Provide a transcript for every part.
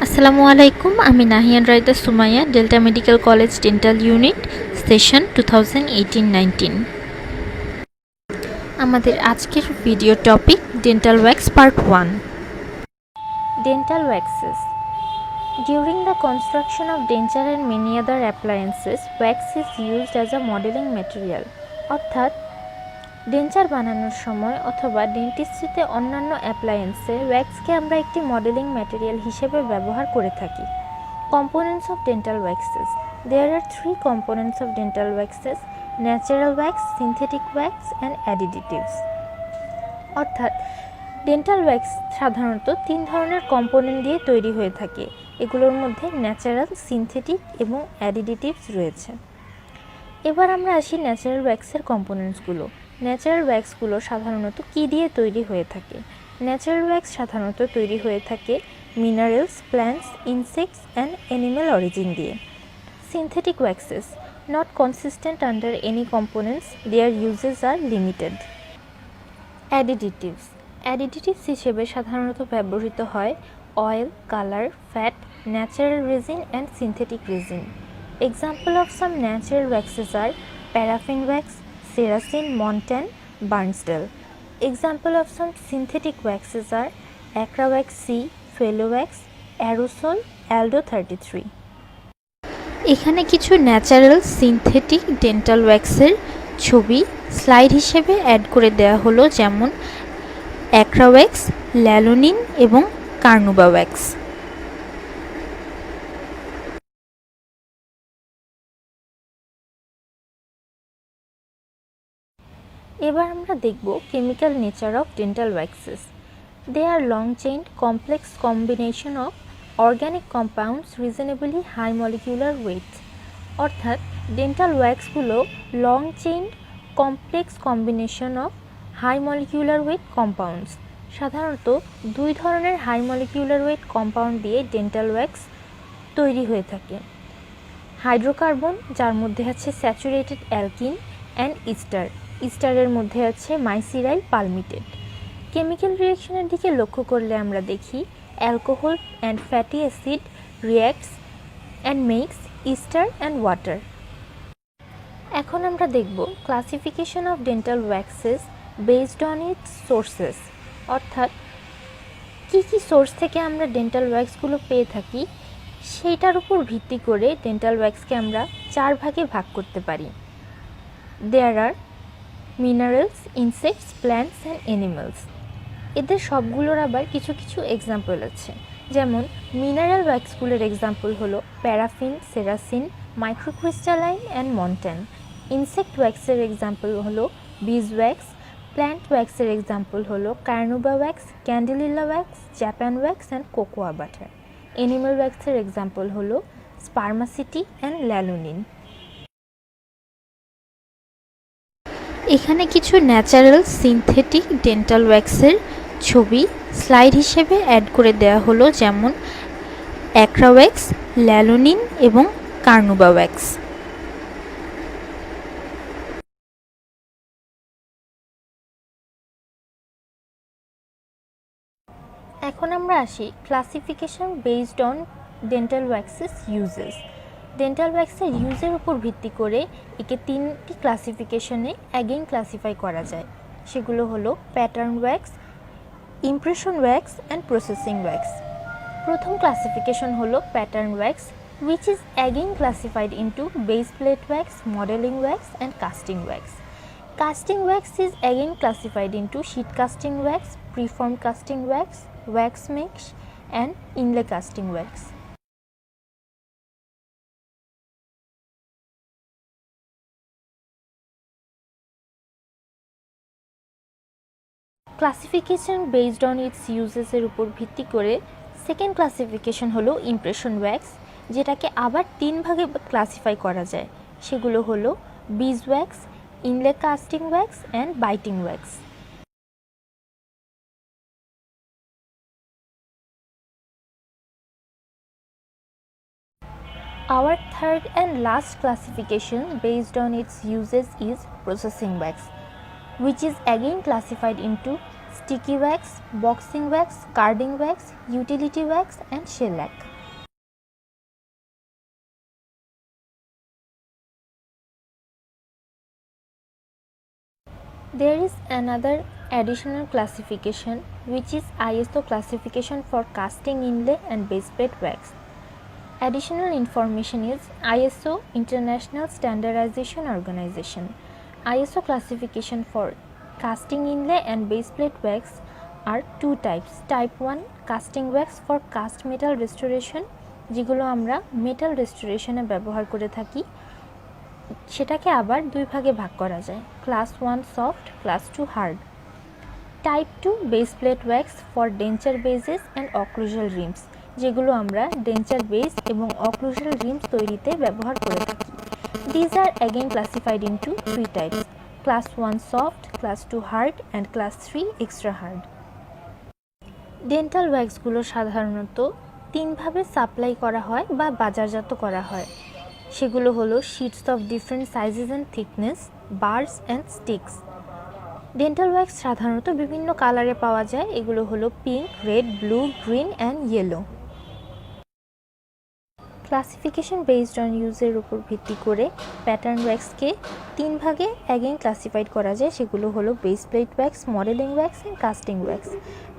আসসালামু আলাইকুম, আমি Nahiyan Raida Sumaiya, Delta medical college dental unit, session 2018-19। আমাদের আজকের video topic dental wax part 1। Dental waxes. During the construction of denture and many other appliances, wax is used as a modeling material। অর্থাৎ denture বানানোর সময় অথবা ডেন্টিস্ট্রিতে অন্যান্য অ্যাপ্লায়েন্সে ওয়্যাক্সকে আমরা একটি মডেলিং ম্যাটেরিয়াল হিসেবে ব্যবহার করে থাকি। Components of dental waxes. There are three components of dental waxes: natural wax, synthetic wax and additives। অর্থাৎ ডেন্টাল ওয়্যাক্স সাধারণত তিন ধরনের কম্পোনেন্ট দিয়ে তৈরি হয়ে থাকে। এগুলোর মধ্যে ন্যাচারাল, সিনথেটিক এবং অ্যাডিটিভস রয়েছে। এবার আমরা আসি ন্যাচারাল ওয়্যাক্সের কম্পোনেন্টসগুলো। ন্যাচারাল ওয়্যাক্সগুলো সাধারণত কী দিয়ে তৈরি হয়ে থাকে? ন্যাচারাল ওয়্যাক্স সাধারণত তৈরি হয়ে থাকে minerals, plants, insects and animal origin দিয়ে। Synthetic waxes not consistent under any components, their uses are limited. Additives হিসেবে সাধারণত ব্যবহৃত হয় oil, colour, fat, natural resin and synthetic resin. Example of some natural waxes are paraffin wax, ceresin, montan, Barnsdahl. Example of some synthetic waxes are Acrawax C, Felowax, Aerosol, Aldo 33। এখানে কিছু natural synthetic dental ওয়্যাক্সের ছবি slide হিসেবে add করে দেওয়া হলো, যেমন অ্যাক্রাওয়াক্স, ল্যালোনিন এবং কার্নুবা wax. এবার আমরা দেখব chemical nature of dental waxes. They are long chain complex combination of organic compounds reasonably high molecular weight. অর্থাৎ ডেন্টাল ওয়্যাক্সগুলো long chain complex combination of high molecular weight compounds. সাধারণত দুই ধরনের হাই মলিকিউলার ওয়েট কম্পাউন্ড দিয়ে dental wax তৈরি হয়ে থাকে। Hydrocarbon, যার মধ্যে আছে স্যাচুরেটেড অ্যালকিন, অ্যান্ড ইস্টারের মধ্যে আছে মাইসিরাইল পালমিটেড। কেমিক্যাল রিয়াকশনের দিকে লক্ষ্য করলে আমরা দেখি alcohol and fatty acid reacts and makes ester and water. এখন আমরা দেখব classification of dental waxes based on its sources. অর্থাৎ কী কী সোর্স থেকে আমরা ডেন্টাল ওয়্যাক্সগুলো পেয়ে থাকি সেইটার উপর ভিত্তি করে ডেন্টাল ওয়্যাক্সকে আমরা চার ভাগে ভাগ করতে পারি। There are minerals, insects, plants and animals. এদের সবগুলোর আবার কিছু কিছু এক্সাম্পল আছে, যেমন মিনারেল ওয়্যাক্সগুলোর এক্সাম্পল হলো paraffin, ceresin, microcrystalline and montan. Insect ওয়্যাক্সের এক্সাম্পল হলো বিজ ওয়্যাক্স। প্ল্যান্ট ওয়্যাক্সের এক্সাম্পল হলো carnauba wax, candelilla wax, Japan wax and cocoa butter. Animal ওয়্যাক্সের এক্সাম্পল হলো স্পারমাসিটি অ্যান্ড ল্যালোনিন। এখানে কিছু ন্যাচারাল সিনথেটিক ডেন্টাল ওয়্যাক্সের ছবি স্লাইড হিসেবে অ্যাড করে দেওয়া হলো, যেমন অ্যাক্রাওয়াক্স, ল্যালোনিন এবং কার্নুবা ওয়্যাক্স। এখন আমরা আসি classification based on dental waxes uses. Dental ওয়্যাক্সের ইউজের উপর ভিত্তি করে একে তিনটি ক্লাসিফিকেশনে অ্যাগেইন ক্লাসিফাই করা যায়। সেগুলো হলো pattern wax, impression wax and processing wax. প্রথম ক্লাসিফিকেশন হলো pattern wax, which is again classified into base plate wax, modeling wax and casting wax. Casting wax is again classified into sheet casting wax, preformed casting wax, wax mesh and inlay casting wax. Classification based on its ইউজেসের উপর ভিত্তি করে second classification হলো impression wax, যেটাকে আবার তিন ভাগে classify করা যায়। সেগুলো হলো bees wax, inlay casting wax and biting wax. Our third and last classification based on its uses is processing wax, which is again classified into sticky wax, boxing wax, carding wax, utility wax and shellac. There is another additional classification which is ISO classification for casting inlay and base plate wax. Additional information is ISO International Standardization Organization. ISO classification for casting inlay and base plate wax are two types. Type 1 casting wax for cast metal restoration, যেগুলো আমরা metal রেস্টোরেশনে ব্যবহার করে থাকি, সেটাকে আবার দুই ভাগে ভাগ করা যায়, class 1 soft, class 2 hard. Type 2 base plate wax for denture bases and occlusal rims, যেগুলো আমরা ডেঞ্চার বেস এবং অক্লুজাল রিমস তৈরিতে ব্যবহার করে থাকি। These are again classified into three types: class 1 soft, class 2 hard and class 3 extra hard. Dental ওয়্যাক্সগুলো সাধারণত তিনভাবে supply করা হয় বা বাজারজাত করা হয়। সেগুলো হলো sheets of different sizes and thickness, bars and sticks. Dental wax সাধারণত বিভিন্ন কালারে পাওয়া যায়। এগুলো হলো pink, red, blue, green and yellow. Classification based on ইউজের উপর ভিত্তি করে প্যাটার্ন ওয়্যাক্সকে তিন ভাগে অ্যাগেন ক্লাসিফাইড করা যায়। সেগুলো হলো base plate wax, modelling wax and casting wax.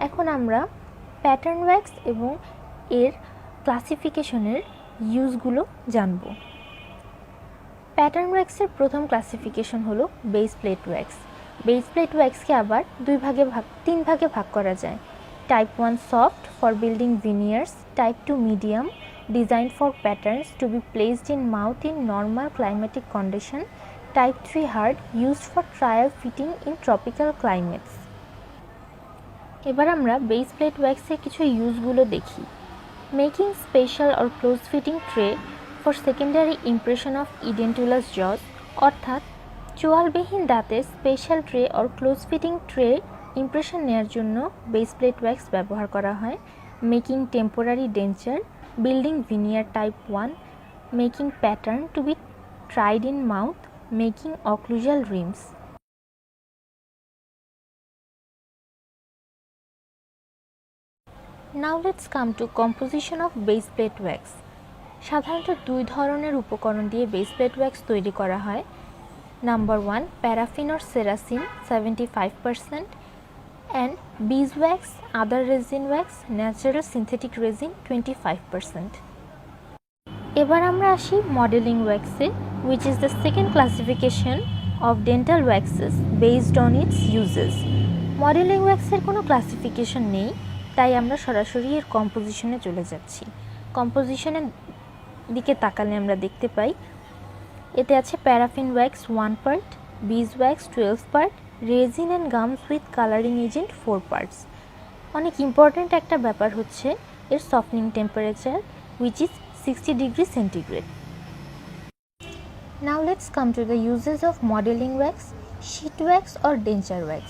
এখন আমরা প্যাটার্ন ওয়্যাক্স এবং এর ক্লাসিফিকেশনের ইউজগুলো জানব। প্যাটার্ন ওয়্যাক্সের প্রথম ক্লাসিফিকেশন হলো base plate wax. Base plate ওয়্যাক্সকে আবার তিন ভাগে ভাগ করা যায়। Type 1 soft for building veneers, type 2 medium designed for patterns to be placed in mouth in normal climatic condition, type 3 hard used for trial fitting in tropical climates. এবার আমরা base plate ওয়্যাক্সের কিছু ইউজগুলো দেখি। Making special or close fitting tray for secondary impression of edentulous jaws, অর্থাৎ চোয়ালবিহীন দাঁতের special tray or close fitting tray impression নেওয়ার জন্য বেস প্লেট ওয়্যাক্স ব্যবহার করা হয়। Making temporary denture, building veneer type 1, making pattern to be tried in mouth, making occlusal rims. Now let's come to composition of base plate wax. সাধারণত দুই ধরনের উপকরণ দিয়ে বেস প্লেট ওয়্যাক্স তৈরি করা হয়। Number 1 paraffin or ceresin 75% and beeswax, other resin wax, natural synthetic resin 25%. এবার আমরা আসি modelling ওয়্যাক্সে, which is the second classification of dental waxes based on its uses. Modelling ওয়্যাক্সের কোনো ক্লাসিফিকেশন নেই, তাই আমরা সরাসরি এর কম্পোজিশনে চলে যাচ্ছি। কম্পোজিশনের দিকে তাকালে আমরা দেখতে পাই এতে আছে paraffin wax 1 part, beeswax 12 part, resin and gums with colouring agent 4 parts. অনেক ইম্পর্ট্যান্ট একটা ব্যাপার হচ্ছে এর softening temperature, which is 60 degree centigrade. Now let's come to the uses of modeling wax, sheet wax or denture wax.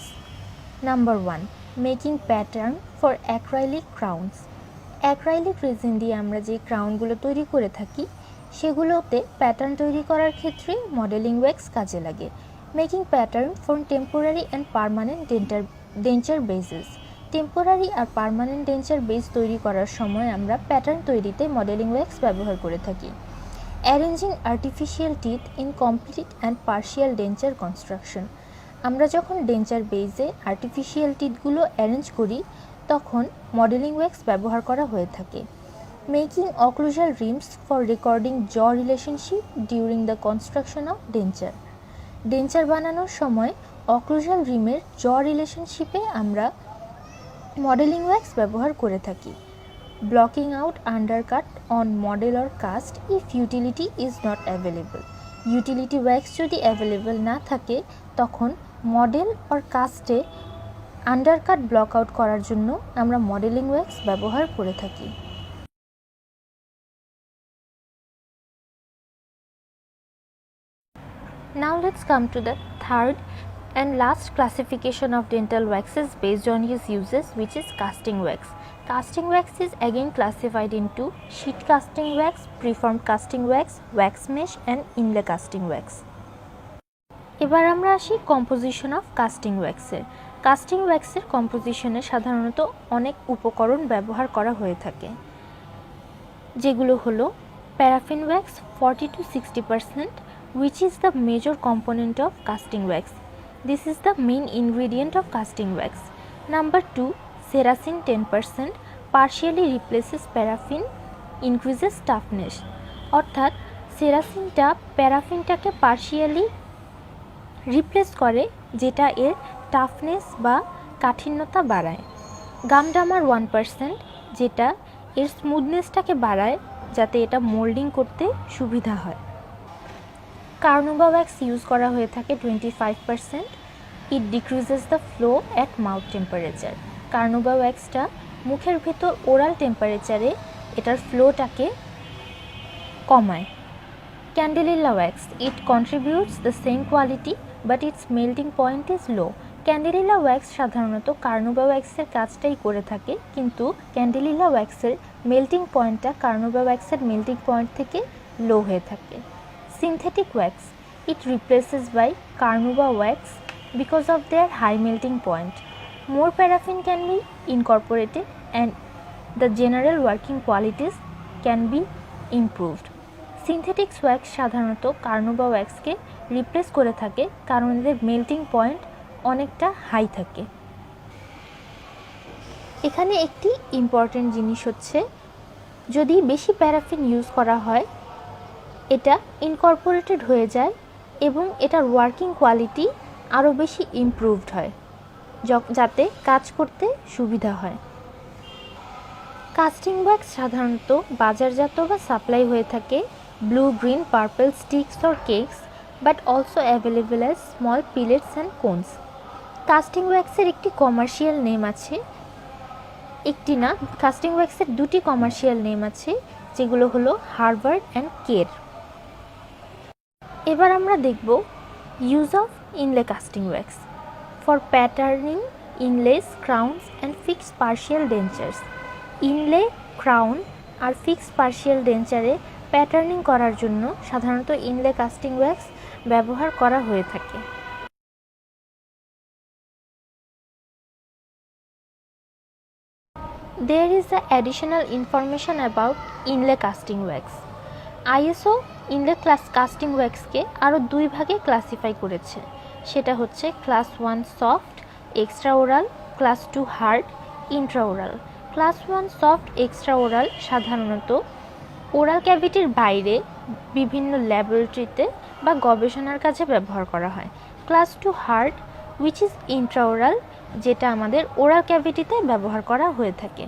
Number 1 making pattern for acrylic crowns. acrylic resin দিয়ে আমরা যে ক্রাউনগুলো তৈরি করে থাকি সেগুলোতে প্যাটার্ন তৈরি করার ক্ষেত্রে মডেলিং ওয়্যাক্স কাজে লাগে। Making pattern for temporary and permanent denture bases. Temporary আর পার্মানেন্ট ডেঞ্চার বেস তৈরি করার সময় আমরা প্যাটার্ন তৈরিতে মডেলিং ওয়্যাক্স ব্যবহার করে থাকি। Arranging artificial teeth in complete and partial denture construction. আমরা যখন ডেঞ্চার বেসে আর্টিফিশিয়াল টিথগুলো অ্যারেঞ্জ করি তখন মডেলিং ওয়্যাক্স ব্যবহার করা হয়ে থাকে। মেকিং অক্লুজাল রিমস ফর রেকর্ডিং জ relationship during the construction of denture. Denture বানানোর সময় অক্লুজাল রিমের জ রিলেশনশিপে আমরা মডেলিং ওয়্যাক্স ব্যবহার করে থাকি। Blocking out undercut on model or cast if utility is not available. Utility wax যদি অ্যাভেলেবল না থাকে তখন মডেল অর কাস্টে আন্ডারকাট ব্লক আউট করার জন্য আমরা মডেলিং ওয়্যাক্স ব্যবহার করে থাকি। Now let's come to the third and last classification of dental waxes based on its uses, which is casting wax. Casting wax is again classified into sheet casting wax, preformed casting wax, wax mesh and inlay casting wax. এবার আমরা আসি composition of casting ওয়্যাক্সের। Casting ওয়্যাক্সের কম্পোজিশনে সাধারণত অনেক উপকরণ ব্যবহার করা হয়ে থাকে, যেগুলো হলো paraffin wax 40 to 60%, which is the major component of casting wax. This is the main ingredient of casting wax. Number 2, Cerasin 10% partially replaces paraffin, increases toughness. অর্থাৎ সেরাসিনটা প্যারাফিনটাকে পার্শিয়ালি রিপ্লেস করে, যেটা এর টাফনেস বা কাঠিন্যতা বাড়ায়। গামডামার 1%, যেটা এর স্মুথনেসটাকে বাড়ায় যাতে এটা মোল্ডিং করতে সুবিধা হয়। কার্নোবা ওয়্যাক্স ইউজ করা হয়ে থাকে 25%. It decreases the flow at mouth temperature. Carnauba ওয়্যাক্সটা মুখের ভেতর ওরাল টেম্পারেচারে এটার ফ্লোটাকে কমায়। Candelilla wax, it contributes the same quality but its melting point is low. Candelilla wax সাধারণত কার্নোবা ওয়্যাক্সের কাজটাই করে থাকে, কিন্তু ক্যান্ডেলিলা ওয়্যাক্সের মেল্টিং পয়েন্টটা কার্নোবা ওয়্যাক্সের মেল্টিং পয়েন্ট থেকে লো হয়ে থাকে। Synthetic wax, it replaces by carnauba wax because of their high melting point. More paraffin can be incorporated and the general working qualities can be improved. Synthetic wax সাধারণত কার্নোবা ওয়্যাক্সকে replace করে থাকে কারণ এদের melting point অনেকটা high থাকে। এখানে একটি important জিনিস হচ্ছে, যদি বেশি প্যারাফিন ইউজ করা হয় এটা ইনকর্পোরেটেড হয়ে যায় এবং এটার ওয়ার্কিং কোয়ালিটি আরও বেশি ইমপ্রুভড হয়, যাতে কাজ করতে সুবিধা হয়। কাস্টিং ওয়্যাক্স সাধারণত বাজারজাত বা সাপ্লাই হয়ে থাকে blue, green, purple sticks or cakes, but also available as small pellets and cones. Casting ওয়্যাক্সের একটি কমার্শিয়াল নেম আছে, একটি না, কাস্টিং ওয়্যাক্সের দুটি কমার্শিয়াল নেম আছে, যেগুলো হলো হার্ভার্ড অ্যান্ড কের। এবার আমরা দেখব use of inlay casting wax for patterning inlays, crowns and fixed partial dentures. Inlay, crown R fixed partial denture patterning করার জন্য সাধারণত inlay casting wax ব্যবহার করা হয়ে থাকে। There is a additional information about inlay casting wax. ISO inlay casting wax কে আরও দুই ভাগে ক্লাসিফাই করেছে, সেটা হচ্ছে class 1 soft extra oral, class 2 hard Intra oral. Class 1 soft extra oral সাধারণত ওরাল ক্যাভিটির বাইরে বিভিন্ন ল্যাবরেটরিতে বা গবেষণার কাজে ব্যবহার করা হয়। Class 2 hard which is Intra oral, যেটা আমাদের ওরাল ক্যাভিটিতে ব্যবহার করা হয়ে থাকে।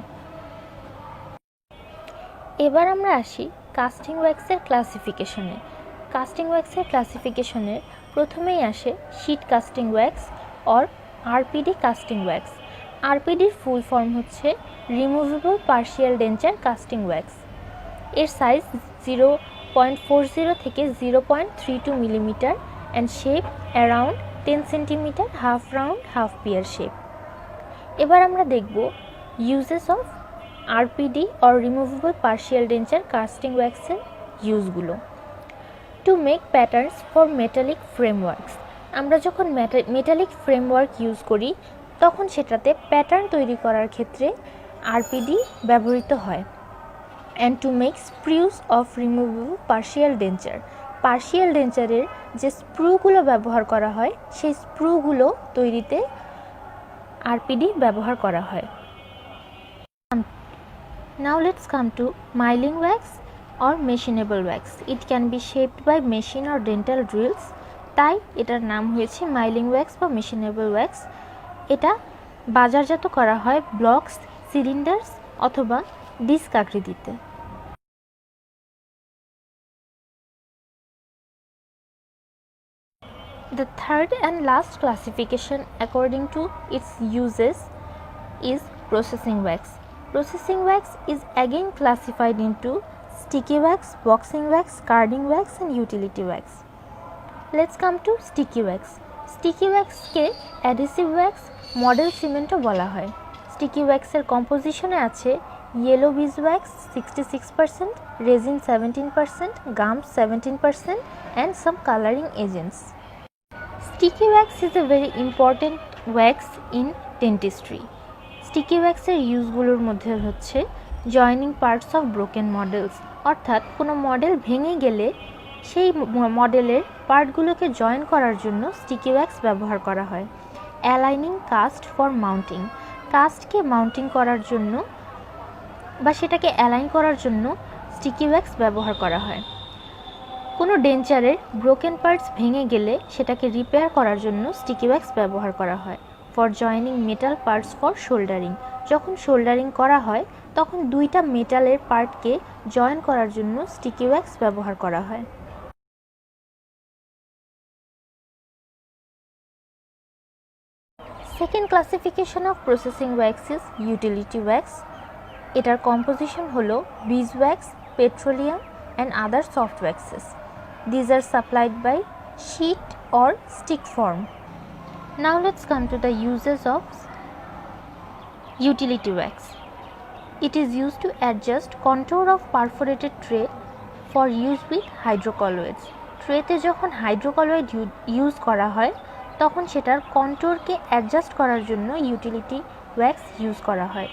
এবার আমরা আসি কাস্টিং ওয়্যাক্সের ক্লাসিফিকেশনে। কাস্টিং ওয়্যাক্সের ক্লাসিফিকেশনের প্রথমেই আসে sheet casting wax or RPD casting wax. আরপিডির ফুল ফর্ম হচ্ছে removable partial denture casting wax. এর সাইজ 0.40 থেকে 0.32 millimetre and shape around 10 centimetre, half round, half pear shape. এবার আমরা দেখব uses of RPD or removable partial denture casting ওয়্যাক্সের ইউজগুলো। To make patterns for metallic frameworks, আমরা যখন মেটালিক ফ্রেমওয়ার্ক ইউজ করি তখন সেটাতে প্যাটার্ন তৈরি করার ক্ষেত্রে আরপিডি ব্যবহৃত হয়। And to make sprues of removable partial denture, partial ডেঞ্চারের যে স্প্রুগুলো ব্যবহার করা হয় সেই স্প্রুগুলো তৈরিতে আরপিডি ব্যবহার করা হয়। Now let's come to milling wax or machinable wax. It can be shaped by machine or dental drills, তাই এটার নাম হয়েছে মাইলিং ওয়্যাক্স বা মেশিনেবল ওয়্যাক্স। এটা বাজারজাত করা হয় ব্লকস, সিলিন্ডার্স অথবা ডিস্ক আকৃতিতে। The third and last classification according to its uses is processing wax. Processing wax is again classified into sticky wax, boxing wax, carding wax and utility wax. Let's come to sticky wax. Sticky wax K adhesive wax, model cement ও বলা হয়। Sticky wax এর কম্পোজিশনে আছে yellow beeswax 66%, resin 17%, gum 17% and some coloring agents. Sticky wax is a very important wax in dentistry. Sticky ওয়্যাক্সের ইউজগুলোর মধ্যে হচ্ছে joining parts of broken models, অর্থাৎ কোনো মডেল ভেঙে গেলে সেই মডেলের পার্টগুলোকে জয়েন করার জন্য স্টিকি ওয়্যাক্স ব্যবহার করা হয়। অ্যালাইনিং কাস্ট ফর মাউন্টিং, কাস্টকে মাউন্টিং করার জন্য বা সেটাকে অ্যালাইন করার জন্য স্টিকি ওয়্যাক্স ব্যবহার করা হয়। কোনো ডেঞ্চারের ব্রোকেন পার্টস ভেঙে গেলে সেটাকে রিপেয়ার করার জন্য স্টিকি ওয়্যাক্স ব্যবহার করা হয়। For joining metal parts for soldering, যখন শোল্ডারিং করা হয় তখন দুইটা মেটালের পার্টকে জয়েন করার জন্য স্টিকি ওয়্যাক্স ব্যবহার করা হয়। Second classification of processing wax is utility wax. এটার কম্পোজিশন হলো beeswax, petroleum and other soft waxes. These are supplied by sheet or stick form. Now let's come to the uses of utility wax. It is used to adjust contour of perforated tray for use with hydrocolloids. ট্রেতে যখন হাইড্রোকলয়েড use করা হয় তখন সেটার কন্ট্যুরকে adjust করার জন্য utility wax use করা হয়।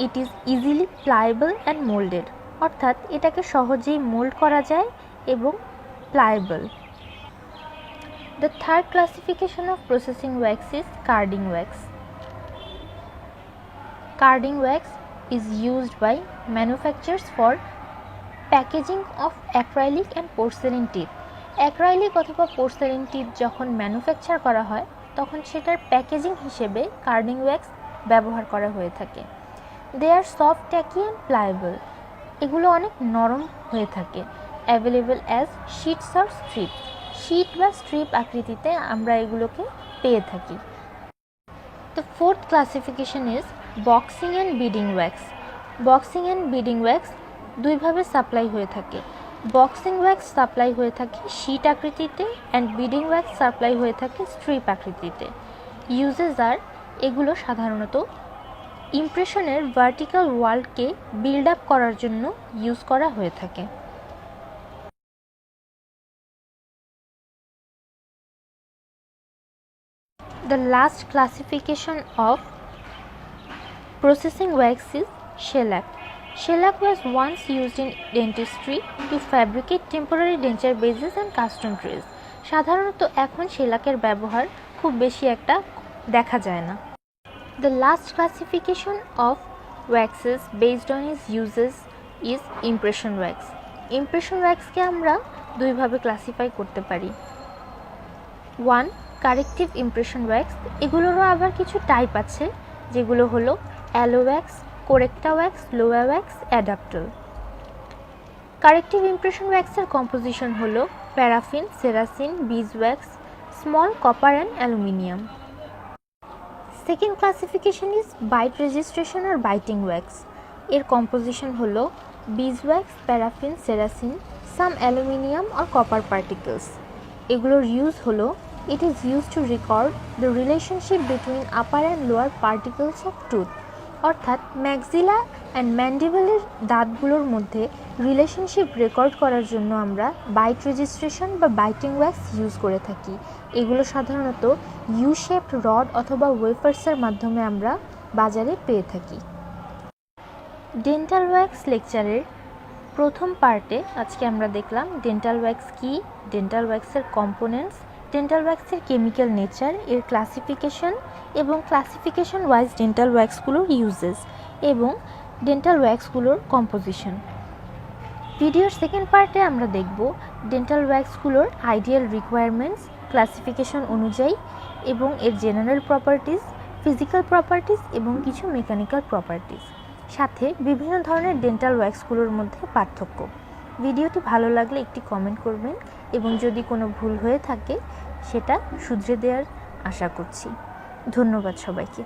It is easily pliable and moulded, অর্থাৎ এটাকে সহজেই মোল্ড করা যায় এবং pliable. The third classification of processing wax is carding wax. Carding wax is used by manufacturers for packaging of acrylic and porcelain teeth. Acrylic অথবা porcelain টিপ যখন manufacture করা হয় তখন সেটার প্যাকেজিং হিসেবে কার্ডিং ওয়্যাক্স ব্যবহার করা হয়ে থাকে। They are soft, tacky and pliable, এগুলো অনেক নরম হয়ে থাকে। Available as sheets or strip, sheet বা স্ট্রিপ আকৃতিতে আমরা এগুলোকে পেয়ে থাকি। The fourth classification is boxing and beading wax. Boxing and beading wax দুইভাবে সাপ্লাই হয়ে থাকে। বক্সিং ওয়্যাক্স সাপ্লাই হয়ে থাকে শিট আকৃতিতে অ্যান্ড বিডিং ওয়্যাক্স সাপ্লাই হয়ে থাকে স্ট্রিপ আকৃতিতে। ইউজেস আর, এগুলো সাধারণত ইমপ্রেশনের ভার্টিক্যাল ওয়ালকে বিল্ড আপ করার জন্য ইউজ করা হয়ে থাকে। The last classification of processing wax is shellac. Shellac was once used in dentistry to fabricate temporary denture bases and custom trays. সাধারণত এখন শেলাকের ব্যবহার খুব বেশি একটা দেখা যায় না। The last classification of waxes based on its uses is impression wax. Impression waxকে আমরা দুইভাবে ক্লাসিফাই করতে পারি। 1. কারেক্টিভ ইমপ্রেশন ওয়্যাক্স, এগুলোরও আবার কিছু টাইপ আছে যেগুলো হলো Aluwax, Korecta wax, Iowa wax, Adaptol. Corrective impression ওয়্যাক্সের কম্পোজিশন হলো paraffin, ceresin, beeswax, small copper and aluminium. Second classification is bite registration আর বাইটিং ওয়্যাক্স। এর কম্পোজিশন হলো beeswax, paraffin, ceresin, some aluminium আর copper particles. এগুলোর use হলো it is used to record the relationship between upper and lower particles of tooth, অর্থাৎ maxilla and ম্যান্ডিবলের দাঁতগুলোর মধ্যে relationship record করার জন্য আমরা বাইট রেজিস্ট্রেশন বা বাইটিং ওয়্যাক্স ইউজ করে থাকি। এগুলো সাধারণত ইউ শেপড রড অথবা ওয়েফার্সের মাধ্যমে আমরা বাজারে পেয়ে থাকি। ডেন্টাল ওয়্যাক্স লেকচারের প্রথম পার্টে আজকে আমরা দেখলাম ডেন্টাল ওয়্যাক্স কী, ডেন্টাল ওয়্যাক্সের কম্পোনেন্টস, ডেন্টাল ওয়্যাক্সের কেমিক্যাল নেচার, এর ক্লাসিফিকেশন এবং ক্লাসিফিকেশন ওয়াইজ ডেন্টাল ওয়্যাক্সগুলোর ইউজেস এবং ডেন্টাল ওয়্যাক্সগুলোর কম্পোজিশন। ভিডিওর সেকেন্ড পার্টে আমরা দেখব ডেন্টাল ওয়্যাক্সগুলোর আইডিয়াল রিকোয়ারমেন্টস, ক্লাসিফিকেশন অনুযায়ী এবং এর জেনারেল প্রপার্টিজ, ফিজিক্যাল প্রপার্টিজ এবং কিছু মেকানিক্যাল প্রপার্টিজ, সাথে বিভিন্ন ধরনের ডেন্টাল ওয়্যাক্সগুলোর মধ্যে পার্থক্য। ভিডিওটি ভালো লাগলে একটি কমেন্ট করবেন এবং যদি কোনো ভুল হয়ে থাকে সেটা শুধরে দেওয়ার আশা করছি। ধন্যবাদ সবাইকে।